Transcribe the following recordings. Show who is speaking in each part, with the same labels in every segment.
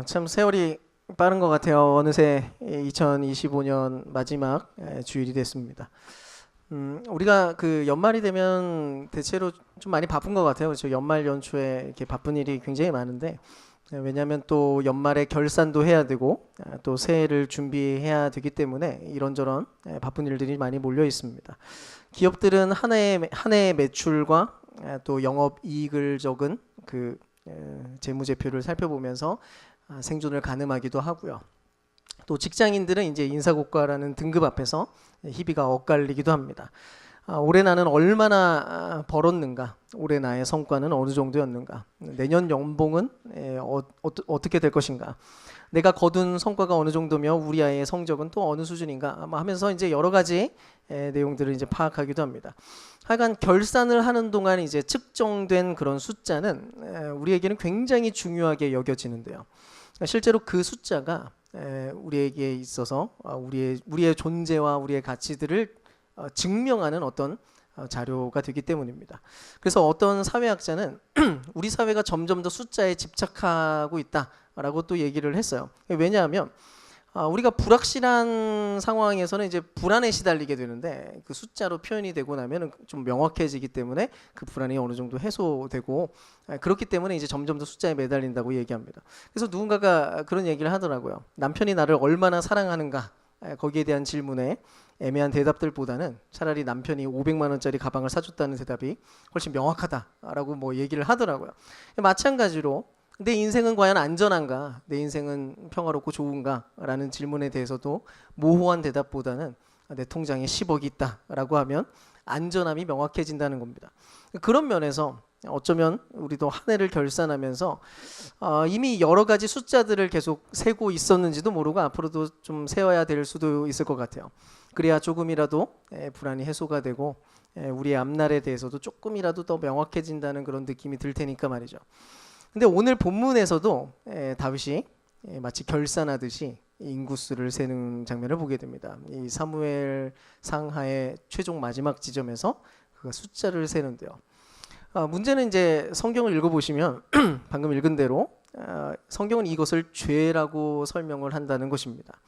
Speaker 1: 참 세월이 빠른 것 같아요. 어느새 2025년 마지막 주일이 됐습니다. 우리가 그 연말이 되면 대체로 좀 많이 바쁜 것 같아요. 그렇죠? 연말 연초에 이렇게 바쁜 일이 굉장히 많은데 왜냐하면 또 연말에 결산도 해야 되고 또 새해를 준비해야 되기 때문에 이런저런 바쁜 일들이 많이 몰려 있습니다. 기업들은 한 해의 매출과 또 영업 이익을 적은 그 재무제표를 살펴보면서 생존을 가늠하기도 하고요. 또 직장인들은 이제 인사고과라는 등급 앞에서 희비가 엇갈리기도 합니다. 올해 나는 얼마나 벌었는가, 올해 나의 성과는 어느 정도였는가, 내년 연봉은 어떻게 될 것인가, 내가 거둔 성과가 어느 정도며 우리 아이의 성적은 또 어느 수준인가 하면서 이제 여러 가지 내용들을 이제 파악하기도 합니다. 하여간 결산을 하는 동안 이제 측정된 그런 숫자는 우리에게는 굉장히 중요하게 여겨지는데요. 실제로 그 숫자가 우리에게 있어서 우리의 존재와 우리의 가치들을 증명하는 어떤 자료가 되기 때문입니다. 그래서 어떤 사회학자는 우리 사회가 점점 더 숫자에 집착하고 있다라고 또 얘기를 했어요. 왜냐하면 우리가 불확실한 상황에서는 이제 불안에 시달리게 되는데 그 숫자로 표현이 되고 나면 좀 명확해지기 때문에 그 불안이 어느 정도 해소되고 그렇기 때문에 이제 점점 더 숫자에 매달린다고 얘기합니다. 그래서 누군가가 그런 얘기를 하더라고요. 남편이 나를 얼마나 사랑하는가, 거기에 대한 질문에 애매한 대답들보다는 차라리 남편이 500만 원짜리 가방을 사줬다는 대답이 훨씬 명확하다라고 뭐 얘기를 하더라고요. 마찬가지로 내 인생은 과연 안전한가, 내 인생은 평화롭고 좋은가 라는 질문에 대해서도 모호한 대답보다는 내 통장에 10억이 있다라고 하면 안전함이 명확해진다는 겁니다. 그런 면에서 어쩌면 우리도 한 해를 결산하면서 이미 여러 가지 숫자들을 계속 세고 있었는지도 모르고 앞으로도 좀 세워야 될 수도 있을 것 같아요. 그래야 조금이라도 불안이 해소가 되고 우리의 앞날에 대해서도 조금이라도 더 명확해진다는 그런 느낌이 들 테니까 말이죠. 근데 오늘 본문에서도 다윗이 마치 결산하듯이 인구수를 세는 장면을 보게 됩니다. 이 사무엘 상하의 최종 마지막 지점에서 그 숫자를 세는데요. 문제는 이제 성경을 읽어보시면 방금 읽은 대로 성경은 이것을 죄라고 설명을 한다는 것입니다.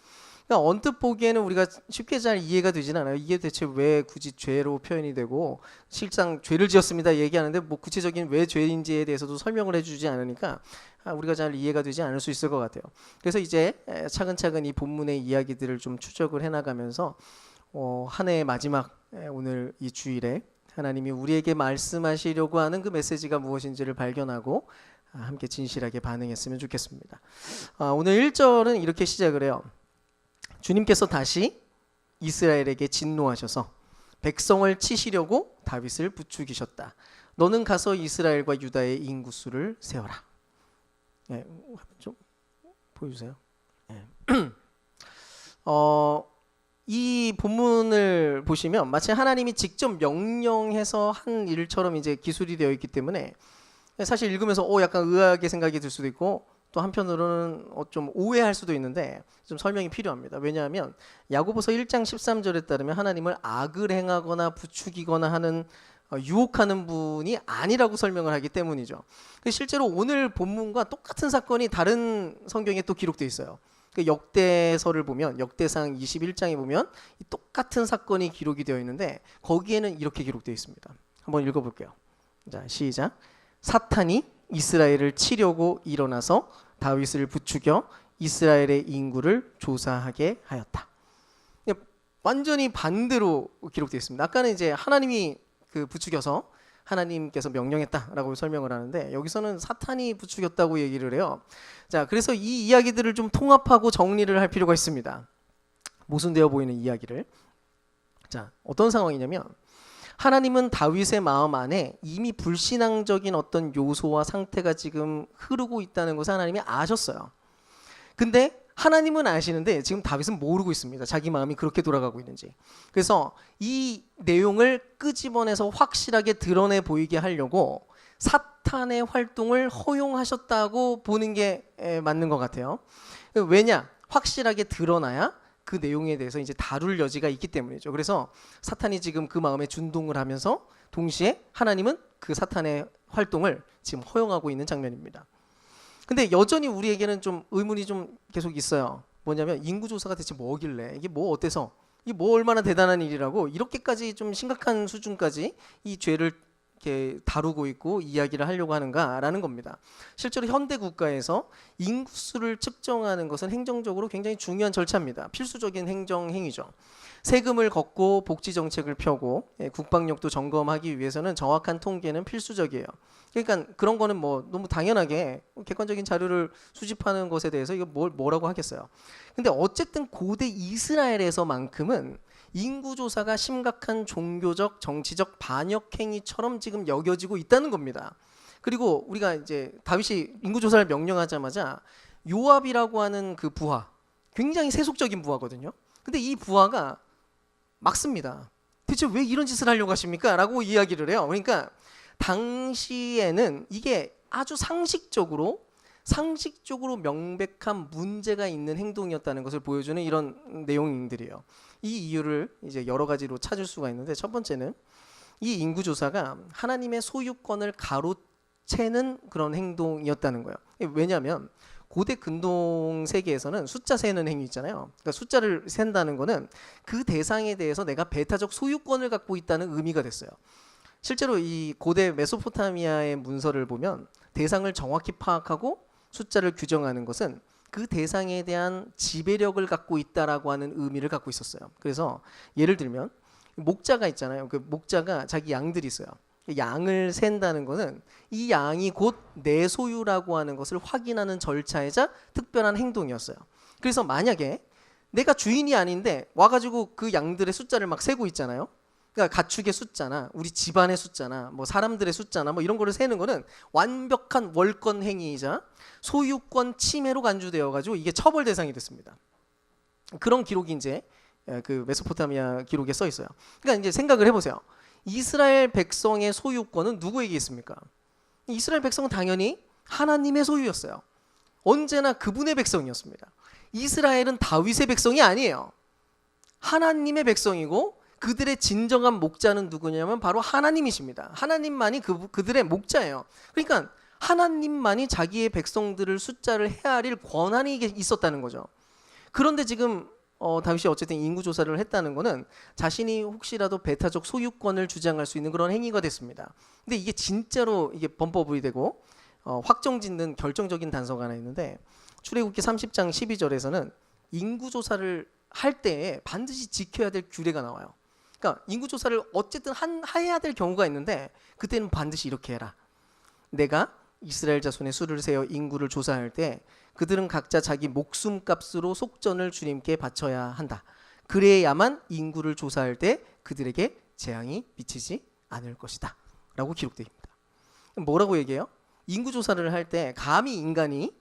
Speaker 1: 그러니까 언뜻 보기에는 우리가 쉽게 잘 이해가 되진 않아요. 이게 대체 왜 굳이 죄로 표현이 되고 실상 죄를 지었습니다 얘기하는데 뭐 구체적인 왜 죄인지에 대해서도 설명을 해주지 않으니까 우리가 잘 이해가 되지 않을 수 있을 것 같아요. 그래서 이제 차근차근 이 본문의 이야기들을 좀 추적을 해나가면서 한 해의 마지막 오늘 이 주일에 하나님이 우리에게 말씀하시려고 하는 그 메시지가 무엇인지를 발견하고 함께 진실하게 반응했으면 좋겠습니다. 오늘 1절은 이렇게 시작을 해요. 주님께서 다시 이스라엘에게 진노하셔서 백성을 치시려고 다윗을 부추기셨다. 너는 가서 이스라엘과 유다의 인구수를 세어라. 좀 보여주세요. 이 본문을 보시면 마치 하나님이 직접 명령해서 한 일처럼 이제 기술이 되어 있기 때문에 사실 읽으면서 약간 의아하게 생각이 들 수도 있고 또 한편으로는 좀 오해할 수도 있는데 좀 설명이 필요합니다. 왜냐하면 야고보서 1장 13절에 따르면 하나님을 악을 행하거나 부추기거나 하는 유혹하는 분이 아니라고 설명을 하기 때문이죠. 실제로 오늘 본문과 똑같은 사건이 다른 성경에 또 기록되어 있어요. 역대서를 보면 역대상 21장에 보면 똑같은 사건이 기록이 되어 있는데 거기에는 이렇게 기록되어 있습니다. 한번 읽어볼게요. 자, 시작. 사탄이 이스라엘을 치려고 일어나서 다윗을 부추겨 이스라엘의 인구를 조사하게 하였다. 완전히 반대로 기록되어 있습니다. 아까는 이제 하나님이 그 부추겨서 하나님께서 명령했다라고 설명을 하는데 여기서는 사탄이 부추겼다고 얘기를 해요. 자, 그래서 이 이야기들을 좀 통합하고 정리를 할 필요가 있습니다. 모순되어 보이는 이야기를. 자, 어떤 상황이냐면 하나님은 다윗의 마음 안에 이미 불신앙적인 어떤 요소와 상태가 지금 흐르고 있다는 것을 하나님이 아셨어요. 근데 하나님은 아시는데 지금 다윗은 모르고 있습니다. 자기 마음이 그렇게 돌아가고 있는지. 그래서 이 내용을 끄집어내서 확실하게 드러내 보이게 하려고 사탄의 활동을 허용하셨다고 보는 게 맞는 것 같아요. 왜냐? 확실하게 드러나야 그 내용에 대해서 이제 다룰 여지가 있기 때문이죠. 그래서 사탄이 지금 그 마음에 준동을 하면서 동시에 하나님은 그 사탄의 활동을 지금 허용하고 있는 장면입니다. 근데 여전히 우리에게는 좀 의문이 좀 계속 있어요. 뭐냐면 인구조사가 대체 뭐길래, 이게 뭐 어때서, 이게 뭐 얼마나 대단한 일이라고 이렇게까지 좀 심각한 수준까지 이 죄를 이렇게 다루고 있고 이야기를 하려고 하는가라는 겁니다. 실제로 현대 국가에서 인구수를 측정하는 것은 행정적으로 굉장히 중요한 절차입니다. 필수적인 행정 행위죠. 세금을 걷고 복지 정책을 펴고 국방력도 점검하기 위해서는 정확한 통계는 필수적이에요. 그러니까 그런 거는 뭐 너무 당연하게 객관적인 자료를 수집하는 것에 대해서 이거 뭐라고 하겠어요. 근데 어쨌든 고대 이스라엘에서만큼은 인구조사가 심각한 종교적, 정치적 반역 행위처럼 지금 여겨지고 있다는 겁니다. 그리고 우리가 이제 다윗이 인구조사를 명령하자마자 요압이라고 하는 그 부하, 굉장히 세속적인 부하거든요. 근데 이 부하가 막습니다. 대체 왜 이런 짓을 하려고 하십니까? 라고 이야기를 해요. 그러니까 당시에는 이게 아주 상식적으로 명백한 문제가 있는 행동이었다는 것을 보여주는 이런 내용들이에요. 이 이유를 이제 여러 가지로 찾을 수가 있는데, 첫 번째는 이 인구조사가 하나님의 소유권을 가로채는 그런 행동이었다는 거예요. 왜냐하면 고대 근동 세계에서는 숫자 세는 행위 있잖아요. 그러니까 숫자를 센다는 거는 그 대상에 대해서 내가 배타적 소유권을 갖고 있다는 의미가 됐어요. 실제로 이 고대 메소포타미아의 문서를 보면 대상을 정확히 파악하고 숫자를 규정하는 것은 그 대상에 대한 지배력을 갖고 있다라고 하는 의미를 갖고 있었어요. 그래서 예를 들면 목자가 있잖아요. 그 목자가 자기 양들이 있어요. 양을 센다는 것은 이 양이 곧 내 소유라고 하는 것을 확인하는 절차이자 특별한 행동이었어요. 그래서 만약에 내가 주인이 아닌데 와가지고 그 양들의 숫자를 막 세고 있잖아요. 그러니까 가축의 숫자나 우리 집안의 숫자나 뭐 사람들의 숫자나 뭐 이런 거를 세는 거는 완벽한 월권 행위이자 소유권 침해로 간주되어 가지고 이게 처벌 대상이 됐습니다. 그런 기록이 이제 그 메소포타미아 기록에 써 있어요. 그러니까 이제 생각을 해보세요. 이스라엘 백성의 소유권은 누구에게 있습니까? 이스라엘 백성은 당연히 하나님의 소유였어요. 언제나 그분의 백성이었습니다. 이스라엘은 다윗의 백성이 아니에요. 하나님의 백성이고 그들의 진정한 목자는 누구냐면 바로 하나님이십니다. 하나님만이 그들의 목자예요. 그러니까 하나님만이 자기의 백성들을 숫자를 헤아릴 권한이 있었다는 거죠. 그런데 지금 다윗이 어쨌든 인구조사를 했다는 거는 자신이 혹시라도 배타적 소유권을 주장할 수 있는 그런 행위가 됐습니다. 근데 이게 진짜로 이게 범법이 되고 확정짓는 결정적인 단서가 하나 있는데, 출애굽기 30장 12절에서는 인구조사를 할 때에 반드시 지켜야 될 규례가 나와요. 그러니까 인구조사를 어쨌든 해야 될 경우가 있는데 그때는 반드시 이렇게 해라. 내가 이스라엘 자손의 수를 세어 인구를 조사할 때 그들은 각자 자기 목숨값으로 속전을 주님께 바쳐야 한다. 그래야만 인구를 조사할 때 그들에게 재앙이 미치지 않을 것이다. 라고 기록되어 있습니다. 뭐라고 얘기해요? 인구조사를 할 때 감히 인간이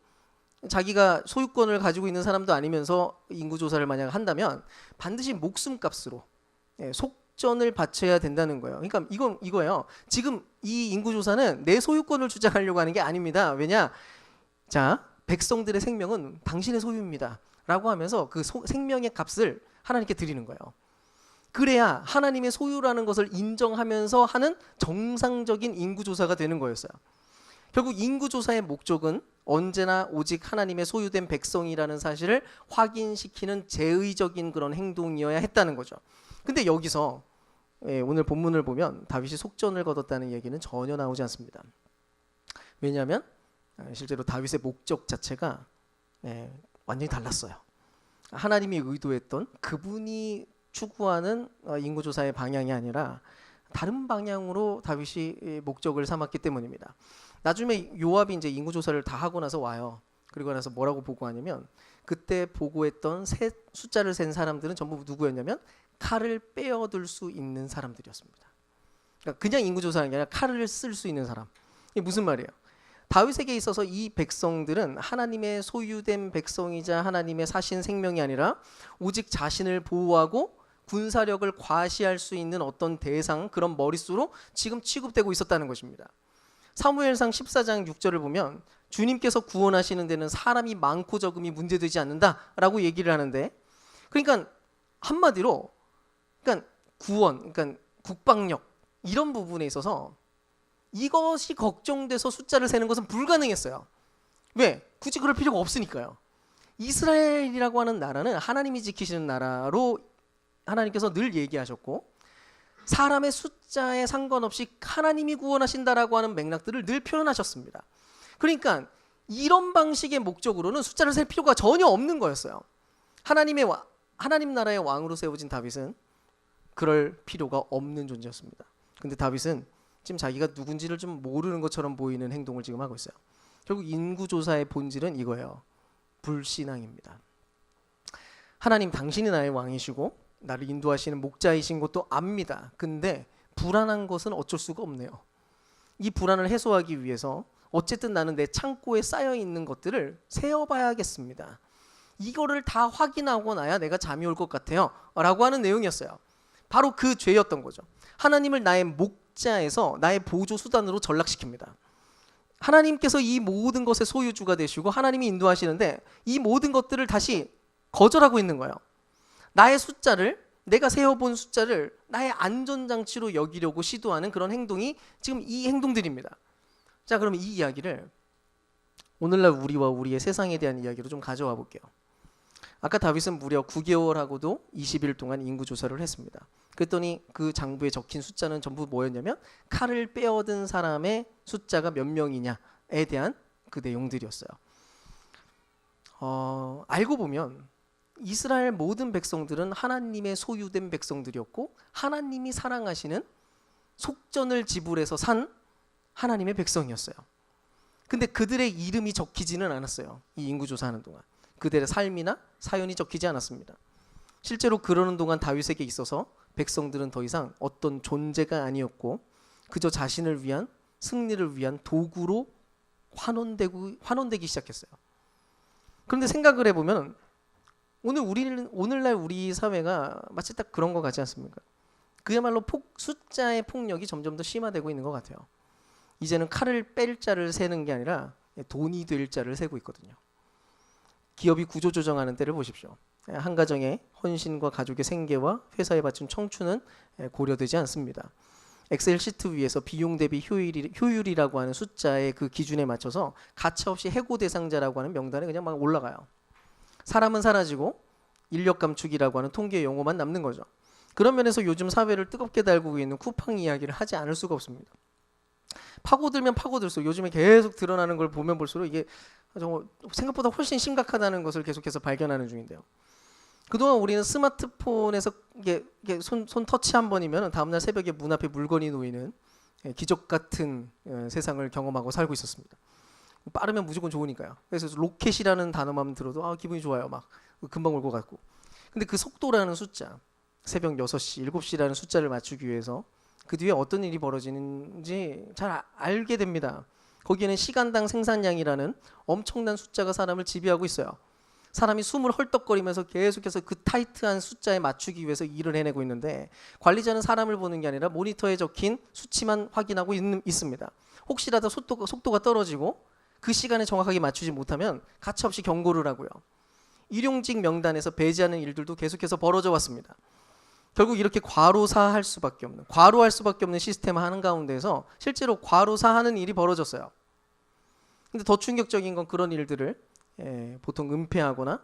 Speaker 1: 자기가 소유권을 가지고 있는 사람도 아니면서 인구조사를 만약 한다면 반드시 목숨값으로 속전을 바쳐야 된다는 거예요. 그러니까 이거예요. 지금 이 인구조사는 내 소유권을 주장하려고 하는 게 아닙니다. 왜냐? 자, 백성들의 생명은 당신의 소유입니다. 라고 하면서 그 생명의 값을 하나님께 드리는 거예요. 그래야 하나님의 소유라는 것을 인정하면서 하는 정상적인 인구조사가 되는 거였어요. 결국 인구조사의 목적은 언제나 오직 하나님의 소유된 백성이라는 사실을 확인시키는 제의적인 그런 행동이어야 했다는 거죠. 근데 여기서 오늘 본문을 보면 다윗이 속전을 거뒀다는 얘기는 전혀 나오지 않습니다. 왜냐하면 실제로 다윗의 목적 자체가 완전히 달랐어요. 하나님이 의도했던 그분이 추구하는 인구조사의 방향이 아니라 다른 방향으로 다윗이 목적을 삼았기 때문입니다. 나중에 요압이 이제 인구조사를 다 하고 나서 와요. 그리고 나서 뭐라고 보고하냐면, 그때 보고했던 숫자를 센 사람들은 전부 누구였냐면 칼을 빼어들 수 있는 사람들이었습니다. 그러니까 그냥 인구조사하는 게 아니라 칼을 쓸 수 있는 사람. 이게 무슨 말이에요? 다윗에게 있어서 이 백성들은 하나님의 소유된 백성이자 하나님의 사신 생명이 아니라 오직 자신을 보호하고 군사력을 과시할 수 있는 어떤 대상, 그런 머릿수로 지금 취급되고 있었다는 것입니다. 사무엘상 14장 6절을 보면 주님께서 구원하시는 데는 사람이 많고 적음이 문제되지 않는다라고 얘기를 하는데, 그러니까 한마디로 그러니까 구원, 그러니까 국방력 이런 부분에 있어서 이것이 걱정돼서 숫자를 세는 것은 불가능했어요. 왜? 굳이 그럴 필요가 없으니까요. 이스라엘이라고 하는 나라는 하나님이 지키시는 나라로 하나님께서 늘 얘기하셨고, 사람의 숫자에 상관없이 하나님이 구원하신다라고 하는 맥락들을 늘 표현하셨습니다. 그러니까 이런 방식의 목적으로는 숫자를 셀 필요가 전혀 없는 거였어요. 하나님 나라의 왕으로 세워진 다윗은 그럴 필요가 없는 존재였습니다. 근데 다윗은 지금 자기가 누군지를 좀 모르는 것처럼 보이는 행동을 지금 하고 있어요. 결국 인구조사의 본질은 이거예요. 불신앙입니다. 하나님 당신이 나의 왕이시고 나를 인도하시는 목자이신 것도 압니다. 근데 불안한 것은 어쩔 수가 없네요. 이 불안을 해소하기 위해서 어쨌든 나는 내 창고에 쌓여 있는 것들을 세어봐야겠습니다. 이거를 다 확인하고 나야 내가 잠이 올 것 같아요 라고 하는 내용이었어요. 바로 그 죄였던 거죠. 하나님을 나의 목자에서 나의 보조 수단으로 전락시킵니다. 하나님께서 이 모든 것의 소유주가 되시고 하나님이 인도하시는데 이 모든 것들을 다시 거절하고 있는 거예요. 나의 숫자를, 내가 세어본 숫자를 나의 안전장치로 여기려고 시도하는 그런 행동이 지금 이 행동들입니다. 자, 그럼 이 이야기를 오늘날 우리와 우리의 세상에 대한 이야기로 좀 가져와 볼게요. 아까 다윗은 무려 9개월하고도 20일 동안 인구조사를 했습니다. 그랬더니 그 장부에 적힌 숫자는 전부 뭐였냐면 칼을 빼앗은 사람의 숫자가 몇 명이냐에 대한 그 내용들이었어요. 알고 보면 이스라엘 모든 백성들은 하나님의 소유된 백성들이었고 하나님이 사랑하시는 속전을 지불해서 산 하나님의 백성이었어요. 근데 그들의 이름이 적히지는 않았어요. 이 인구조사하는 동안 그들의 삶이나 사연이 적히지 않았습니다. 실제로 그러는 동안 다윗에게 있어서 백성들은 더 이상 어떤 존재가 아니었고 그저 자신을 위한 승리를 위한 도구로 환원되기 시작했어요. 그런데 생각을 해보면 오늘날 우리 사회가 마치 딱 그런 것 같지 않습니까? 그야말로 숫자의 폭력이 점점 더 심화되고 있는 것 같아요. 이제는 칼을 뺄 자를 세는 게 아니라 돈이 될 자를 세고 있거든요. 기업이 구조조정하는 때를 보십시오. 한 가정의 헌신과 가족의 생계와 회사에 바친 청춘은 고려되지 않습니다. 엑셀 시트 위에서 비용 대비 효율이라고 하는 숫자의 그 기준에 맞춰서 가차없이 해고 대상자라고 하는 명단에 그냥 막 올라가요. 사람은 사라지고 인력 감축이라고 하는 통계 용어만 남는 거죠. 그런 면에서 요즘 사회를 뜨겁게 달구고 있는 쿠팡 이야기를 하지 않을 수가 없습니다. 파고들면 파고들수록 요즘에 계속 드러나는 걸 보면 볼수록 이게 생각보다 훨씬 심각하다는 것을 계속해서 발견하는 중인데요. 그동안 우리는 스마트폰에서 이게 손 터치 한 번이면 다음날 새벽에 문 앞에 물건이 놓이는 기적 같은 세상을 경험하고 살고 있었습니다. 빠르면 무조건 좋으니까요. 그래서 로켓이라는 단어만 들어도 기분이 좋아요. 막 금방 올 것 같고. 근데 그 속도라는 숫자, 새벽 6시, 7시라는 숫자를 맞추기 위해서 그 뒤에 어떤 일이 벌어지는지 잘 알게 됩니다. 거기에는 시간당 생산량이라는 엄청난 숫자가 사람을 지배하고 있어요. 사람이 숨을 헐떡거리면서 계속해서 그 타이트한 숫자에 맞추기 위해서 일을 해내고 있는데 관리자는 사람을 보는 게 아니라 모니터에 적힌 수치만 확인하고 있습니다. 혹시라도 속도가 떨어지고 그 시간에 정확하게 맞추지 못하면 가차없이 경고를 하고요. 일용직 명단에서 배제하는 일들도 계속해서 벌어져 왔습니다. 결국 이렇게 과로할 수밖에 없는 시스템 하는 가운데서 실제로 과로사하는 일이 벌어졌어요. 근데 더 충격적인 건 그런 일들을 보통 은폐하거나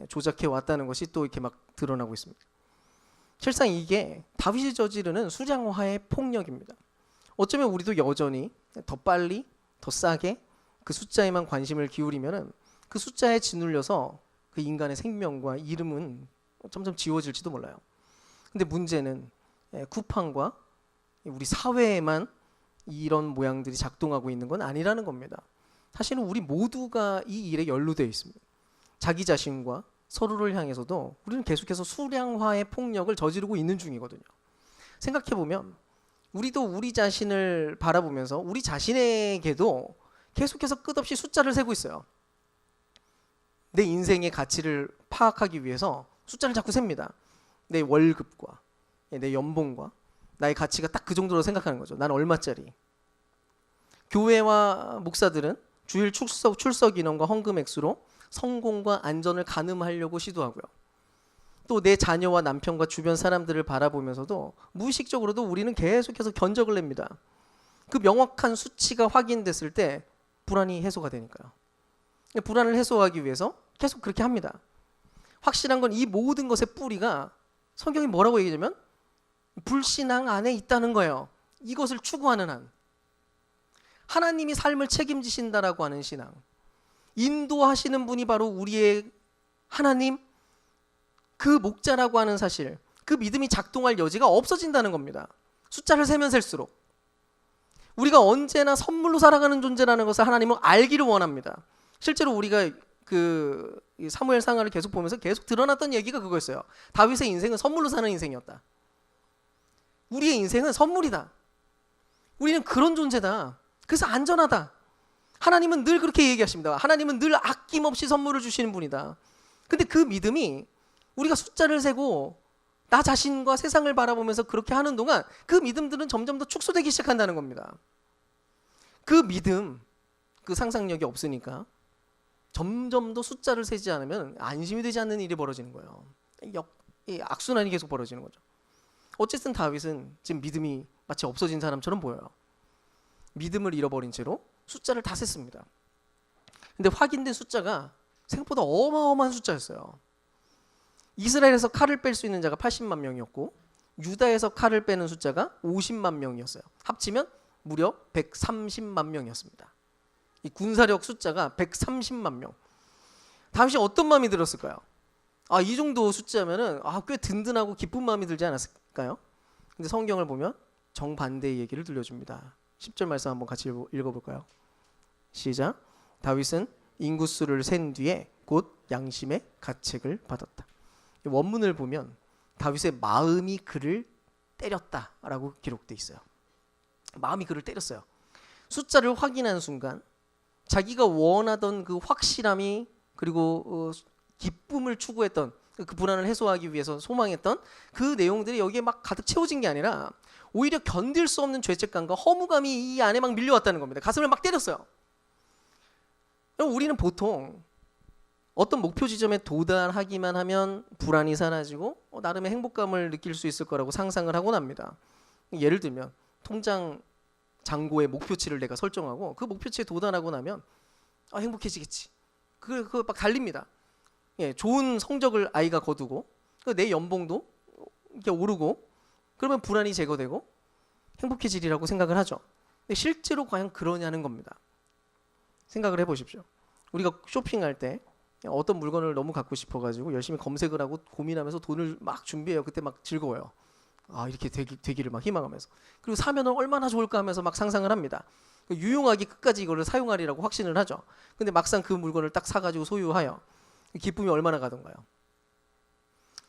Speaker 1: 조작해 왔다는 것이 또 이렇게 막 드러나고 있습니다. 실상 이게 다윗이 저지르는 수량화의 폭력입니다. 어쩌면 우리도 여전히 더 빨리, 더 싸게 그 숫자에만 관심을 기울이면은 그 숫자에 짓눌려서 그 인간의 생명과 이름은 점점 지워질지도 몰라요. 근데 문제는 쿠팡과 우리 사회에만 이런 모양들이 작동하고 있는 건 아니라는 겁니다. 사실은 우리 모두가 이 일에 연루되어 있습니다. 자기 자신과 서로를 향해서도 우리는 계속해서 수량화의 폭력을 저지르고 있는 중이거든요. 생각해보면 우리도 우리 자신을 바라보면서 우리 자신에게도 계속해서 끝없이 숫자를 세고 있어요. 내 인생의 가치를 파악하기 위해서 숫자를 자꾸 셉니다. 내 월급과 내 연봉과 나의 가치가 딱 그 정도로 생각하는 거죠. 난 얼마짜리. 교회와 목사들은 주일 출석 인원과 헌금 액수로 성공과 안전을 가늠하려고 시도하고요. 또 내 자녀와 남편과 주변 사람들을 바라보면서도 무의식적으로도 우리는 계속해서 견적을 냅니다. 그 명확한 수치가 확인됐을 때 불안이 해소가 되니까요. 불안을 해소하기 위해서 계속 그렇게 합니다. 확실한 건 이 모든 것의 뿌리가 성경이 뭐라고 얘기하냐면 불신앙 안에 있다는 거예요. 이것을 추구하는 한. 하나님이 삶을 책임지신다라고 하는 신앙. 인도하시는 분이 바로 우리의 하나님, 그 목자라고 하는 사실, 그 믿음이 작동할 여지가 없어진다는 겁니다. 숫자를 세면 셀수록. 우리가 언제나 선물로 살아가는 존재라는 것을 하나님은 알기를 원합니다. 실제로 우리가 그 사무엘 상하를 계속 보면서 계속 드러났던 얘기가 그거였어요. 다윗의 인생은 선물로 사는 인생이었다. 우리의 인생은 선물이다. 우리는 그런 존재다. 그래서 안전하다. 하나님은 늘 그렇게 얘기하십니다. 하나님은 늘 아낌없이 선물을 주시는 분이다. 근데 그 믿음이 우리가 숫자를 세고 나 자신과 세상을 바라보면서 그렇게 하는 동안 그 믿음들은 점점 더 축소되기 시작한다는 겁니다. 그 믿음, 그 상상력이 없으니까 점점 더 숫자를 세지 않으면 안심이 되지 않는 일이 벌어지는 거예요. 이 악순환이 계속 벌어지는 거죠. 어쨌든 다윗은 지금 믿음이 마치 없어진 사람처럼 보여요. 믿음을 잃어버린 채로 숫자를 다 셌습니다. 근데 확인된 숫자가 생각보다 어마어마한 숫자였어요. 이스라엘에서 칼을 뺄 수 있는 자가 80만 명이었고 유다에서 칼을 빼는 숫자가 50만 명이었어요. 합치면 무려 130만 명이었습니다. 이 군사력 숫자가 130만 명. 다윗이 어떤 마음이 들었을까요? 이 정도 숫자면은 꽤 든든하고 기쁜 마음이 들지 않았을까요? 근데 성경을 보면 정반대의 얘기를 들려줍니다. 10절 말씀 한번 같이 읽어볼까요? 시작. 다윗은 인구수를 센 뒤에 곧 양심의 가책을 받았다. 원문을 보면 다윗의 마음이 그를 때렸다라고 기록돼 있어요. 마음이 그를 때렸어요. 숫자를 확인한 순간 자기가 원하던 그 확실함이 그리고 기쁨을 추구했던 그 불안을 해소하기 위해서 소망했던 그 내용들이 여기에 막 가득 채워진 게 아니라 오히려 견딜 수 없는 죄책감과 허무감이 이 안에 막 밀려왔다는 겁니다. 가슴을 막 때렸어요. 우리는 보통 어떤 목표 지점에 도달하기만 하면 불안이 사라지고 나름의 행복감을 느낄 수 있을 거라고 상상을 하곤 합니다. 예를 들면 통장 잔고의 목표치를 내가 설정하고 그 목표치에 도달하고 나면 행복해지겠지. 그거 막 달립니다. 좋은 성적을 아이가 거두고 내 연봉도 이렇게 오르고 그러면 불안이 제거되고 행복해지리라고 생각을 하죠. 근데 실제로 과연 그러냐는 겁니다. 생각을 해보십시오. 우리가 쇼핑할 때 어떤 물건을 너무 갖고 싶어가지고 열심히 검색을 하고 고민하면서 돈을 막 준비해요. 그때 막 즐거워요. 이렇게 되기를 막 희망하면서. 그리고 사면은 얼마나 좋을까 하면서 막 상상을 합니다. 유용하게 끝까지 이거를 사용하리라고 확신을 하죠. 근데 막상 그 물건을 딱 사가지고 소유하여 기쁨이 얼마나 가던가요?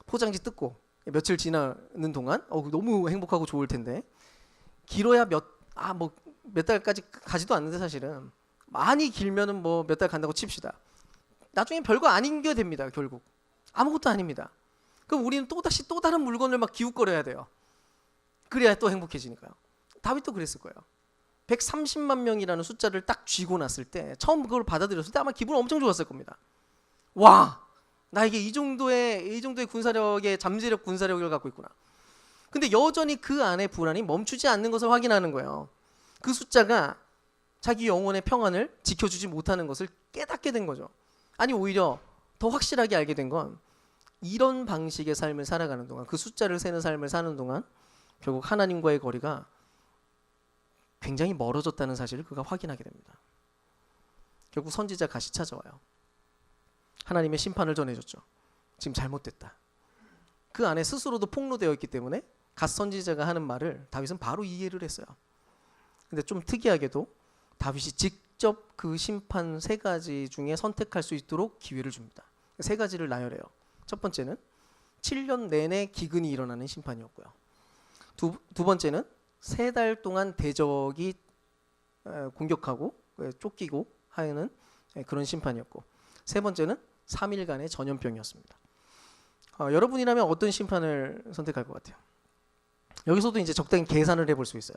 Speaker 1: 포장지 뜯고 며칠 지나는 동안 너무 행복하고 좋을 텐데 길어야 몇 달까지 가지도 않는데 사실은 많이 길면은 뭐 몇 달 간다고 칩시다. 나중에 별거 아닌 게 됩니다. 결국 아무것도 아닙니다. 그럼 우리는 또다시 또 다른 물건을 막 기웃거려야 돼요. 그래야 또 행복해지니까요. 다윗도 그랬을 거예요. 130만 명이라는 숫자를 딱 쥐고 났을 때 처음 그걸 받아들였을 때 아마 기분 엄청 좋았을 겁니다. 와, 나에게 이 정도의 군사력의 잠재력 군사력을 갖고 있구나. 근데 여전히 그 안에 불안이 멈추지 않는 것을 확인하는 거예요. 그 숫자가 자기 영혼의 평안을 지켜주지 못하는 것을 깨닫게 된 거죠. 아니 오히려 더 확실하게 알게 된 건 이런 방식의 삶을 살아가는 동안 그 숫자를 세는 삶을 사는 동안 결국 하나님과의 거리가 굉장히 멀어졌다는 사실을 그가 확인하게 됩니다. 결국 선지자 갓이 찾아와요. 하나님의 심판을 전해줬죠. 지금 잘못됐다. 그 안에 스스로도 폭로되어 있기 때문에 갓 선지자가 하는 말을 다윗은 바로 이해를 했어요. 근데 좀 특이하게도 다윗이 직접 그 심판 세 가지 중에 선택할 수 있도록 기회를 줍니다. 세 가지를 나열해요. 첫 번째는 7년 내내 기근이 일어나는 심판이었고요. 두 번째는 3달 동안 대적이 공격하고 쫓기고 하는 그런 심판이었고, 세 번째는 3일간의 전염병이었습니다. 여러분이라면 어떤 심판을 선택할 것 같아요? 여기서도 이제 적당히 계산을 해볼 수 있어요.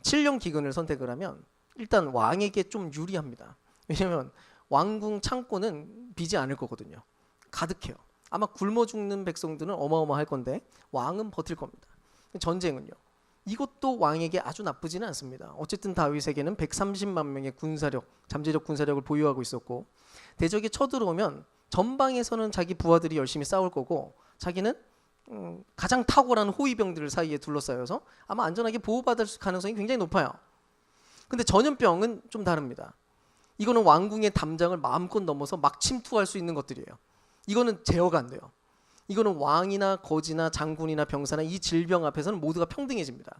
Speaker 1: 7년 기근을 선택을 하면 일단 왕에게 좀 유리합니다. 왜냐하면 왕궁 창고는 비지 않을 거거든요. 가득해요. 아마 굶어 죽는 백성들은 어마어마할 건데 왕은 버틸 겁니다. 전쟁은요. 이것도 왕에게 아주 나쁘지는 않습니다. 어쨌든 다윗에게는 130만 명의 군사력, 잠재적 군사력을 보유하고 있었고 대적이 쳐들어오면 전방에서는 자기 부하들이 열심히 싸울 거고 자기는 가장 탁월한 호위병들 사이에 둘러싸여서 아마 안전하게 보호받을 가능성이 굉장히 높아요. 근데 전염병은 좀 다릅니다. 이거는 왕궁의 담장을 마음껏 넘어서 막 침투할 수 있는 것들이에요. 이거는 제어가 안 돼요. 이거는 왕이나 거지나 장군이나 병사나 이 질병 앞에서는 모두가 평등해집니다.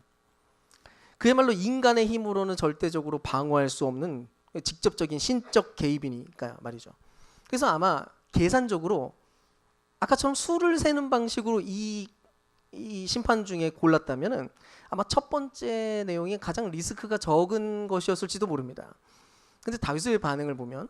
Speaker 1: 그야말로 인간의 힘으로는 절대적으로 방어할 수 없는 직접적인 신적 개입이니까 말이죠. 그래서 아마 계산적으로 아까처럼 수를 세는 방식으로 이 심판 중에 골랐다면은 아마 첫 번째 내용이 가장 리스크가 적은 것이었을지도 모릅니다. 근데 다윗의 반응을 보면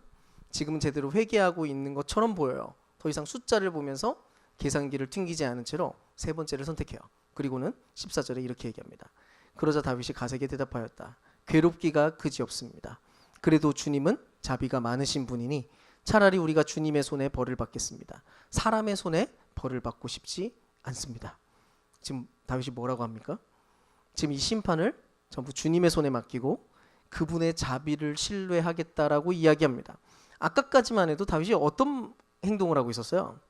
Speaker 1: 지금은 제대로 회개하고 있는 것처럼 보여요. 더 이상 숫자를 보면서 계산기를 튕기지 않은 채로 세 번째를 선택해요. 그리고는 14절에 이렇게 얘기합니다. 그러자 다윗이 갓에게 대답하였다. 괴롭기가 그지없습니다. 그래도 주님은 자비가 많으신 분이니 차라리 우리가 주님의 손에 벌을 받겠습니다. 사람의 손에 벌을 받고 싶지 않습니다. 지금 다윗이 뭐라고 합니까? 지금 이 심판을 전부 주님의 손에 맡기고 그분의 자비를 신뢰하겠다라고 이야기합니다. 아까까지만 해도 다윗이 어떤 행동을 하고 있었어요?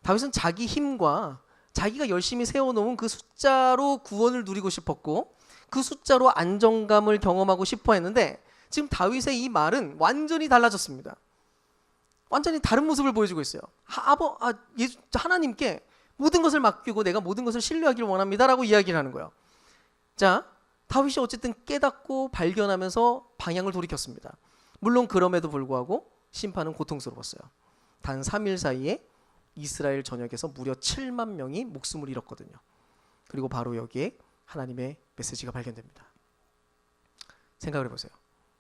Speaker 1: 다윗은 자기 힘과 자기가 열심히 세워놓은 그 숫자로 구원을 누리고 싶었고 그 숫자로 안정감을 경험하고 싶어 했는데 지금 다윗의 이 말은 완전히 달라졌습니다. 완전히 다른 모습을 보여주고 있어요. 하나님께 모든 것을 맡기고 내가 모든 것을 신뢰하기를 원합니다라고 이야기를 하는 거예요. 자, 다윗이 어쨌든 깨닫고 발견하면서 방향을 돌이켰습니다. 물론 그럼에도 불구하고 심판은 고통스러웠어요. 단 3일 사이에 이스라엘 전역에서 무려 7만 명이 목숨을 잃었거든요. 그리고 바로 여기에 하나님의 메시지가 발견됩니다. 생각을 해보세요.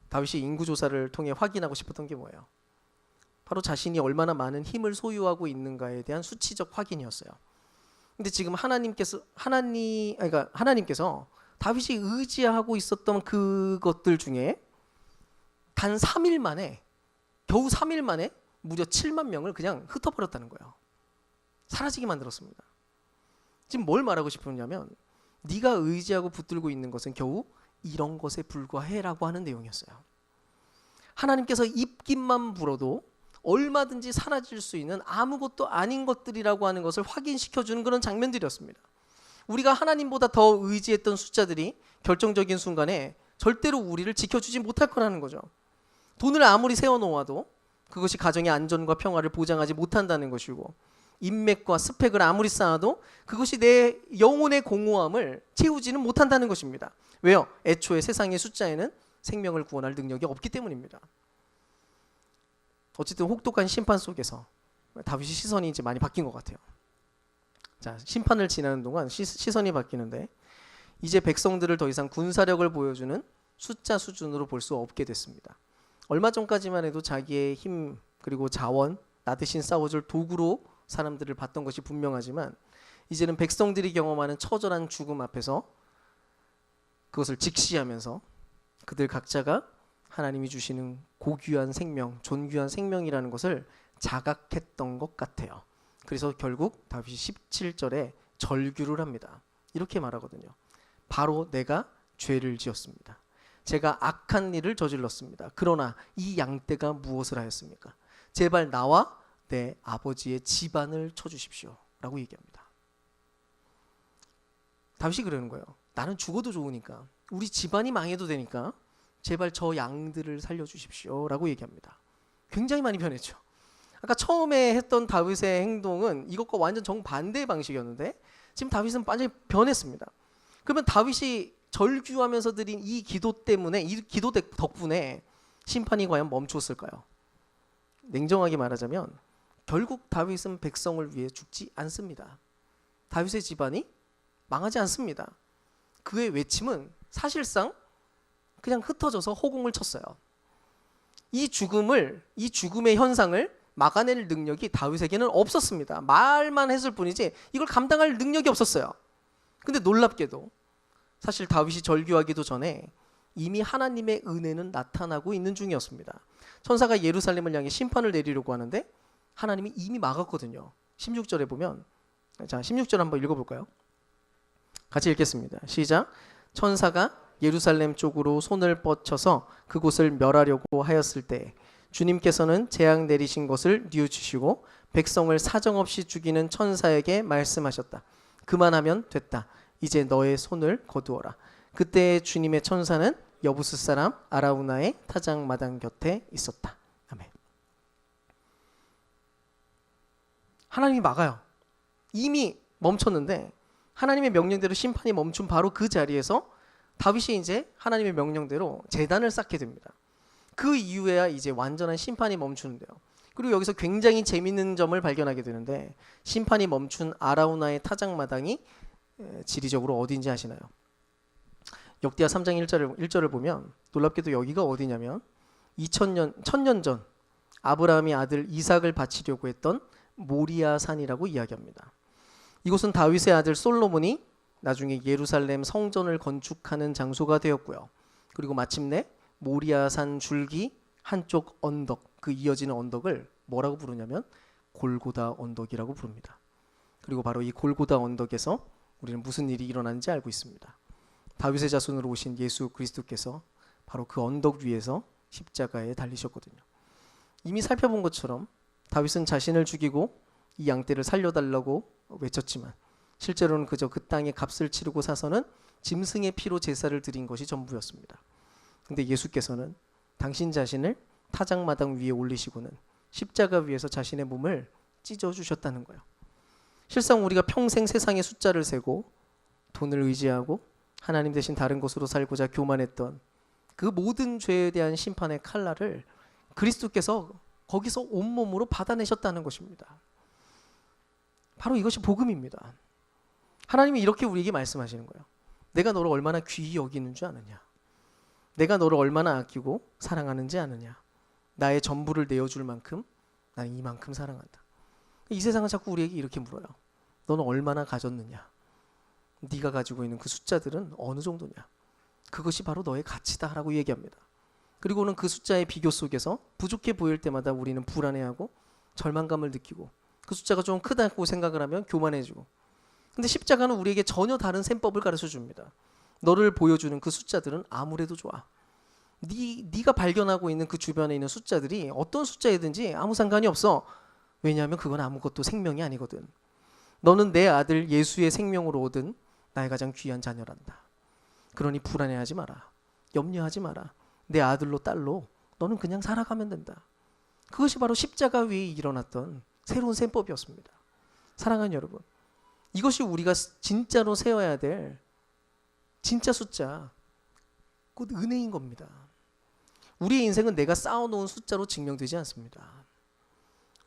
Speaker 1: 다윗이 인구조사를 통해 확인하고 싶었던 게 뭐예요? 바로 자신이 얼마나 많은 힘을 소유하고 있는가에 대한 수치적 확인이었어요. 근데 지금 하나님께서 다윗이 의지하고 있었던 그것들 중에 단 3일 만에 겨우 3일 만에 무려 7만 명을 그냥 흩어버렸다는 거예요. 사라지게 만들었습니다. 지금 뭘 말하고 싶었냐면 네가 의지하고 붙들고 있는 것은 겨우 이런 것에 불과해라고 하는 내용이었어요. 하나님께서 입김만 불어도 얼마든지 사라질 수 있는 아무것도 아닌 것들이라고 하는 것을 확인시켜주는 그런 장면들이었습니다. 우리가 하나님보다 더 의지했던 숫자들이 결정적인 순간에 절대로 우리를 지켜주지 못할 거라는 거죠. 돈을 아무리 세워놓아도 그것이 가정의 안전과 평화를 보장하지 못한다는 것이고 인맥과 스펙을 아무리 쌓아도 그것이 내 영혼의 공허함을 채우지는 못한다는 것입니다. 왜요? 애초에 세상의 숫자에는 생명을 구원할 능력이 없기 때문입니다. 어쨌든 혹독한 심판 속에서 다윗의 시선이 이제 많이 바뀐 것 같아요. 자, 심판을 지나는 동안 시선이 바뀌는데 이제 백성들을 더 이상 군사력을 보여주는 숫자 수준으로 볼 수 없게 됐습니다. 얼마 전까지만 해도 자기의 힘 그리고 자원, 나 대신 싸워줄 도구로 사람들을 봤던 것이 분명하지만 이제는 백성들이 경험하는 처절한 죽음 앞에서 그것을 직시하면서 그들 각자가 하나님이 주시는 고귀한 생명, 존귀한 생명이라는 것을 자각했던 것 같아요. 그래서 결국 다윗이 17절에 절규를 합니다. 이렇게 말하거든요. 바로 내가 죄를 지었습니다. 제가 악한 일을 저질렀습니다. 그러나 이 양떼가 무엇을 하였습니까? 제발 나와 내 아버지의 집안을 쳐주십시오 라고 얘기합니다. 다윗이 그러는 거예요. 나는 죽어도 좋으니까 우리 집안이 망해도 되니까 제발 저 양들을 살려주십시오 라고 얘기합니다. 굉장히 많이 변했죠. 아까 처음에 했던 다윗의 행동은 이것과 완전 정반대의 방식이었는데 지금 다윗은 완전히 변했습니다. 그러면 다윗이 절규하면서 드린 이 기도 때문에, 이 기도 덕분에 심판이 과연 멈췄을까요? 냉정하게 말하자면 결국 다윗은 백성을 위해 죽지 않습니다. 다윗의 집안이 망하지 않습니다. 그의 외침은 사실상 그냥 흩어져서 허공을 쳤어요. 이 죽음의 현상을 막아낼 능력이 다윗에게는 없었습니다. 말만 했을 뿐이지 이걸 감당할 능력이 없었어요. 근데 놀랍게도 사실 다윗이 절규하기도 전에 이미 하나님의 은혜는 나타나고 있는 중이었습니다. 천사가 예루살렘을 향해 심판을 내리려고 하는데 하나님이 이미 막았거든요. 16절에 보면, 자 16절 한번 읽어볼까요? 같이 읽겠습니다. 시작. 천사가 예루살렘 쪽으로 손을 뻗쳐서 그곳을 멸하려고 하였을 때 주님께서는 재앙 내리신 것을 뉘우치시고 백성을 사정없이 죽이는 천사에게 말씀하셨다. 그만하면 됐다. 이제 너의 손을 거두어라. 그때 주님의 천사는 여부스 사람 아라우나의 타작마당 곁에 있었다. 아멘. 하나님이 막아요. 이미 멈췄는데 하나님의 명령대로 심판이 멈춘 바로 그 자리에서 다윗이 이제 하나님의 명령대로 제단을 쌓게 됩니다. 그 이후에야 이제 완전한 심판이 멈추는데요. 그리고 여기서 굉장히 재밌는 점을 발견하게 되는데 심판이 멈춘 아라우나의 타작마당이 지리적으로 어디인지 아시나요? 역대하 3장 1절을 보면 놀랍게도 여기가 어디냐면 1000년 전 아브라함이 아들 이삭을 바치려고 했던 모리아 산이라고 이야기합니다. 이곳은 다윗의 아들 솔로몬이 나중에 예루살렘 성전을 건축하는 장소가 되었고요. 그리고 마침내 모리아 산 줄기 한쪽 언덕, 그 이어지는 언덕을 뭐라고 부르냐면 골고다 언덕이라고 부릅니다. 그리고 바로 이 골고다 언덕에서 우리는 무슨 일이 일어나는지 알고 있습니다. 다윗의 자손으로 오신 예수 그리스도께서 바로 그 언덕 위에서 십자가에 달리셨거든요. 이미 살펴본 것처럼 다윗은 자신을 죽이고 이 양떼를 살려달라고 외쳤지만 실제로는 그저 그 땅의 값을 치르고 사서는 짐승의 피로 제사를 드린 것이 전부였습니다. 근데 예수께서는 당신 자신을 타작마당 위에 올리시고는 십자가 위에서 자신의 몸을 찢어주셨다는 거예요. 실상 우리가 평생 세상의 숫자를 세고 돈을 의지하고 하나님 대신 다른 곳으로 살고자 교만했던 그 모든 죄에 대한 심판의 칼날을 그리스도께서 거기서 온몸으로 받아내셨다는 것입니다. 바로 이것이 복음입니다. 하나님이 이렇게 우리에게 말씀하시는 거예요. 내가 너를 얼마나 귀히 여기는 줄 아느냐. 내가 너를 얼마나 아끼고 사랑하는지 아느냐. 나의 전부를 내어줄 만큼 나는 이만큼 사랑한다. 이 세상은 자꾸 우리에게 이렇게 물어요. 너는 얼마나 가졌느냐. 네가 가지고 있는 그 숫자들은 어느 정도냐. 그것이 바로 너의 가치다 라고 얘기합니다. 그리고는 그 숫자의 비교 속에서 부족해 보일 때마다 우리는 불안해하고 절망감을 느끼고 그 숫자가 좀 크다고 생각을 하면 교만해지고. 근데 십자가는 우리에게 전혀 다른 셈법을 가르쳐 줍니다. 너를 보여주는 그 숫자들은 아무래도 좋아. 네가 발견하고 있는 그 주변에 있는 숫자들이 어떤 숫자이든지 아무 상관이 없어. 왜냐하면 그건 아무것도 생명이 아니거든. 너는 내 아들 예수의 생명으로 얻은 나의 가장 귀한 자녀란다. 그러니 불안해하지 마라. 염려하지 마라. 내 아들로 딸로 너는 그냥 살아가면 된다. 그것이 바로 십자가 위에 일어났던 새로운 셈법이었습니다. 사랑하는 여러분, 이것이 우리가 진짜로 세워야 될 진짜 숫자, 곧 은혜인 겁니다. 우리의 인생은 내가 쌓아놓은 숫자로 증명되지 않습니다.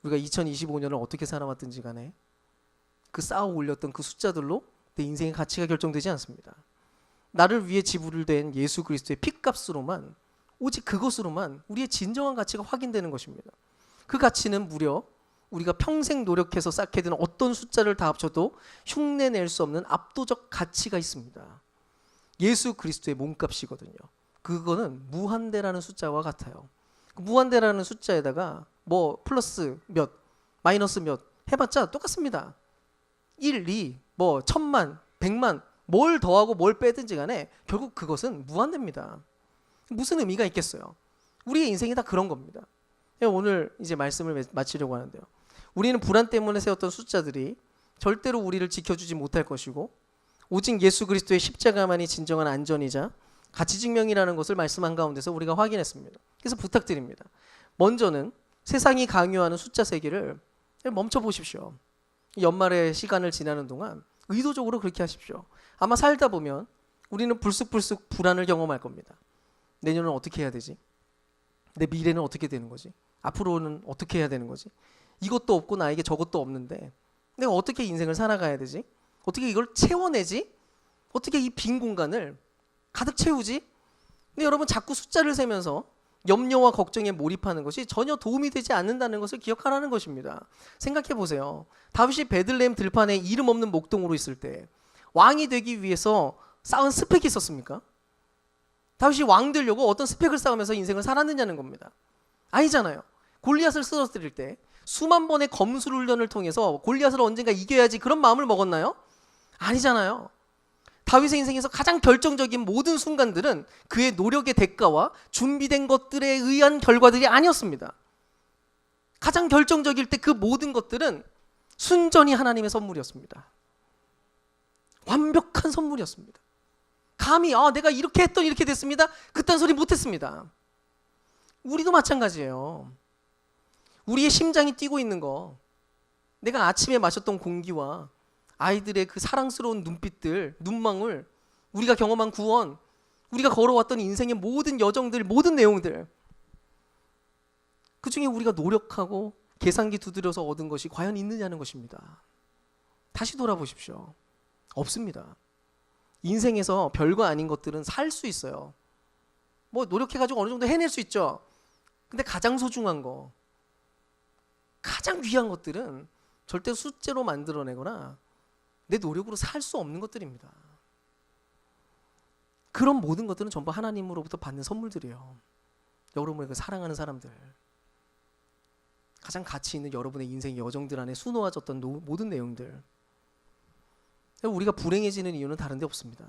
Speaker 1: 우리가 2025년을 어떻게 살아왔든지 간에 그 쌓아 올렸던 그 숫자들로 내 인생의 가치가 결정되지 않습니다. 나를 위해 지불된 예수 그리스도의 핏값으로만, 오직 그것으로만 우리의 진정한 가치가 확인되는 것입니다. 그 가치는 무려 우리가 평생 노력해서 쌓게 된 어떤 숫자를 다 합쳐도 흉내낼 수 없는 압도적 가치가 있습니다. 예수 그리스도의 몸값이거든요. 그거는 무한대라는 숫자와 같아요. 그 무한대라는 숫자에다가 뭐 플러스 몇, 마이너스 몇 해봤자 똑같습니다. 1, 2, 뭐 1000만, 100만 뭘 더하고 뭘 빼든지 간에 결국 그것은 무한대입니다. 무슨 의미가 있겠어요? 우리의 인생이 다 그런 겁니다. 오늘 이제 말씀을 마치려고 하는데요. 우리는 불안 때문에 세웠던 숫자들이 절대로 우리를 지켜주지 못할 것이고 오직 예수 그리스도의 십자가만이 진정한 안전이자 가치 증명이라는 것을 말씀한 가운데서 우리가 확인했습니다. 그래서 부탁드립니다. 먼저는 세상이 강요하는 숫자 세기를 멈춰 보십시오. 연말의 시간을 지나는 동안 의도적으로 그렇게 하십시오. 아마 살다 보면 우리는 불쑥불쑥 불안을 경험할 겁니다. 내년은 어떻게 해야 되지? 내 미래는 어떻게 되는 거지? 앞으로는 어떻게 해야 되는 거지? 이것도 없고 나에게 저것도 없는데 내가 어떻게 인생을 살아가야 되지? 어떻게 이걸 채워내지? 어떻게 이 빈 공간을 가득 채우지? 근데 여러분 자꾸 숫자를 세면서 염려와 걱정에 몰입하는 것이 전혀 도움이 되지 않는다는 것을 기억하라는 것입니다. 생각해 보세요. 다윗이 베들레헴 들판에 이름 없는 목동으로 있을 때 왕이 되기 위해서 쌓은 스펙이 있었습니까? 다윗이 왕 되려고 어떤 스펙을 쌓으면서 인생을 살았느냐는 겁니다. 아니잖아요. 골리앗을 쓰러뜨릴 때 수만 번의 검술 훈련을 통해서 골리앗을 언젠가 이겨야지 그런 마음을 먹었나요? 아니잖아요. 다윗의 인생에서 가장 결정적인 모든 순간들은 그의 노력의 대가와 준비된 것들에 의한 결과들이 아니었습니다. 가장 결정적일 때 그 모든 것들은 순전히 하나님의 선물이었습니다. 완벽한 선물이었습니다. 감히 내가 이렇게 했더니 이렇게 됐습니다, 그딴 소리 못했습니다. 우리도 마찬가지예요. 우리의 심장이 뛰고 있는 거, 내가 아침에 마셨던 공기와 아이들의 그 사랑스러운 눈빛들, 눈망울, 우리가 경험한 구원, 우리가 걸어왔던 인생의 모든 여정들, 모든 내용들, 그 중에 우리가 노력하고 계산기 두드려서 얻은 것이 과연 있느냐는 것입니다. 다시 돌아보십시오. 없습니다. 인생에서 별거 아닌 것들은 살 수 있어요. 뭐 노력해가지고 어느 정도 해낼 수 있죠. 근데 가장 소중한 거, 가장 귀한 것들은 절대 숫자로 만들어내거나 내 노력으로 살 수 없는 것들입니다. 그런 모든 것들은 전부 하나님으로부터 받는 선물들이에요. 여러분의 그 사랑하는 사람들, 가장 가치 있는 여러분의 인생의 여정들 안에 수놓아졌던 모든 내용들, 우리가 불행해지는 이유는 다른 데 없습니다.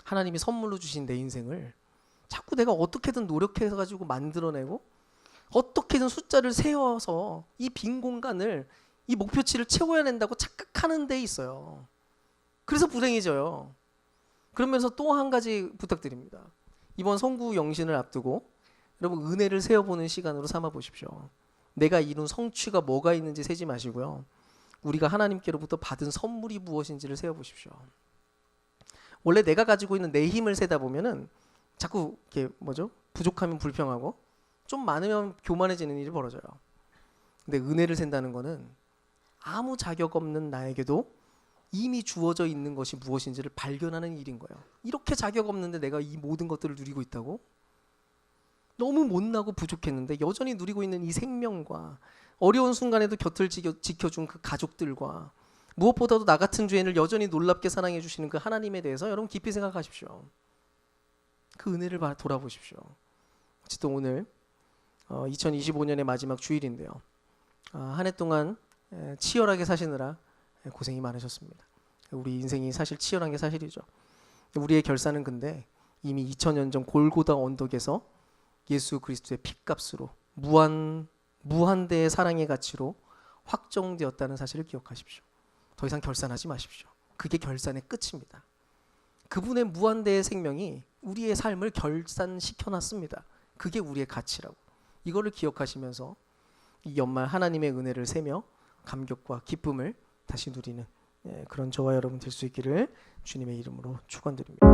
Speaker 1: 하나님이 선물로 주신 내 인생을 자꾸 내가 어떻게든 노력해가지고 만들어내고 어떻게든 숫자를 세워서 이 빈 공간을, 이 목표치를 채워야 된다고 착각하는 데 있어요. 그래서 불행해져요. 그러면서 또 한 가지 부탁드립니다. 이번 성구 영신을 앞두고 여러분 은혜를 세어보는 시간으로 삼아 보십시오. 내가 이룬 성취가 뭐가 있는지 세지 마시고요, 우리가 하나님께로부터 받은 선물이 무엇인지를 세어보십시오. 원래 내가 가지고 있는 내 힘을 세다 보면은 자꾸 이렇게 부족하면 불평하고 좀 많으면 교만해지는 일이 벌어져요. 근데 은혜를 센다는 거는 아무 자격 없는 나에게도 이미 주어져 있는 것이 무엇인지를 발견하는 일인 거예요. 이렇게 자격 없는데 내가 이 모든 것들을 누리고 있다고? 너무 못나고 부족했는데 여전히 누리고 있는 이 생명과 어려운 순간에도 곁을 지켜준 그 가족들과 무엇보다도 나 같은 죄인을 여전히 놀랍게 사랑해 주시는 그 하나님에 대해서 여러분 깊이 생각하십시오. 그 은혜를 돌아보십시오. 어쨌든 오늘 2025년의 마지막 주일인데요, 한 해 동안 치열하게 사시느라 고생이 많으셨습니다. 우리 인생이 사실 치열한 게 사실이죠. 우리의 결산은 근데 이미 2000년 전 골고다 언덕에서 예수 그리스도의 핏값으로 무한대의 사랑의 가치로 확정되었다는 사실을 기억하십시오. 더 이상 결산하지 마십시오. 그게 결산의 끝입니다. 그분의 무한대의 생명이 우리의 삶을 결산시켜놨습니다. 그게 우리의 가치라고. 이거를 기억하시면서 이 연말 하나님의 은혜를 세며 감격과 기쁨을 다시 누리는 그런 저와 여러분 될 수 있기를 주님의 이름으로 축원드립니다.